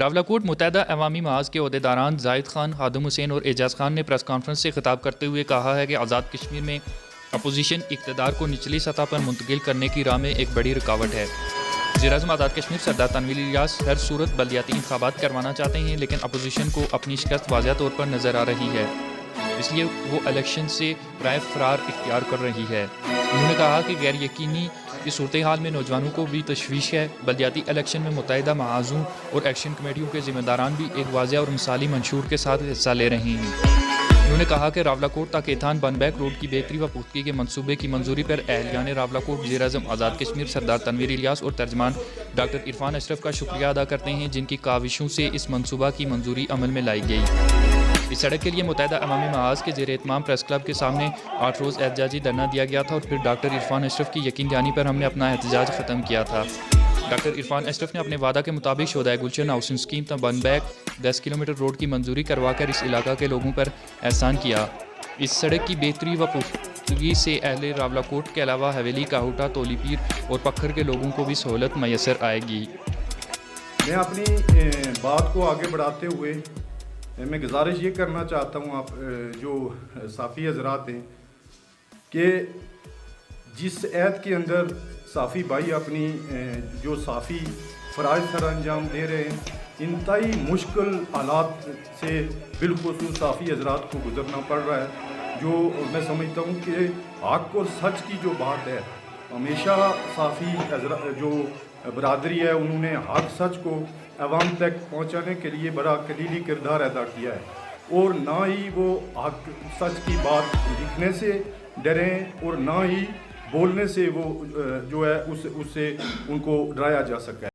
راولاکوٹ متحدہ عوامی محاذ کے عہدیداران زاہد خان، خادم حسین اور اعجاز خان نے پریس کانفرنس سے خطاب کرتے ہوئے کہا ہے کہ آزاد کشمیر میں اپوزیشن اقتدار کو نچلی سطح پر منتقل کرنے کی راہ میں ایک بڑی رکاوٹ ہے۔ وزیراعظم آزاد کشمیر سردار تنویر الیاس ہر صورت بلدیاتی انتخابات کروانا چاہتے ہیں، لیکن اپوزیشن کو اپنی شکست واضح طور پر نظر آ رہی ہے، اس لیے وہ الیکشن سے رائے فرار اختیار کر رہی ہے۔ انہوں نے کہا کہ غیر یقینی کی صورتحال میں نوجوانوں کو بھی تشویش ہے۔ بلدیاتی الیکشن میں متحدہ محاذوں اور ایکشن کمیٹیوں کے ذمہ داران بھی ایک واضح اور مثالی منشور کے ساتھ حصہ لے رہے ہیں۔ انہوں نے کہا کہ راولاکوٹ تا کیتھان بن بیک روڈ کی بہتری و پختگی کے منصوبے کی منظوری پر اہلیان راولاکوٹ وزیراعظم آزاد کشمیر سردار تنویر الیاس اور ترجمان ڈاکٹر عرفان اشرف کا شکریہ ادا کرتے ہیں، جن کی کاوشوں سے اس منصوبہ کی منظوری عمل میں لائی گئی۔ اس سڑک کے لیے متحدہ عوامی محاذ کے زیر اہتمام پریس کلب کے سامنے 8 روز احتجاجی دھرنا دیا گیا تھا اور پھر ڈاکٹر عرفان اشرف کی یقین دہانی پر ہم نے اپنا احتجاج ختم کیا تھا۔ ڈاکٹر عرفان اشرف نے اپنے وعدہ کے مطابق شہدائے گلشن ہاؤسنگ اسکیم تا بن بیک 10 کلومیٹر روڈ کی منظوری کروا کر اس علاقہ کے لوگوں پر احسان کیا۔ اس سڑک کی بہتری و پختگی سے اہل راولاکوٹ کے علاوہ حویلی، کاہوٹا، تولی پیر اور پکھر کے لوگوں کو بھی سہولت میسر آئے گی۔ میں اپنی بات کو آگے بڑھاتے ہوئے میں گزارش یہ کرنا چاہتا ہوں آپ جو صافی حضرات ہیں کہ جس عہد کے اندر صافی بھائی اپنی جو صافی فرائض سر انجام دے رہے ہیں، انتہائی مشکل حالات سے بالخصوص صافی حضرات کو گزرنا پڑ رہا ہے، جو میں سمجھتا ہوں کہ حق اور سچ کی جو بات ہے، ہمیشہ صافی حضرات جو برادری ہے انہوں نے حق سچ کو عوام تک پہنچانے کے لیے بڑا کلیدی کردار ادا کیا ہے، اور نہ ہی وہ حق سچ کی بات لکھنے سے ڈریں اور نہ ہی بولنے سے وہ جو ہے اس سے ان کو ڈرایا جا سکا ہے۔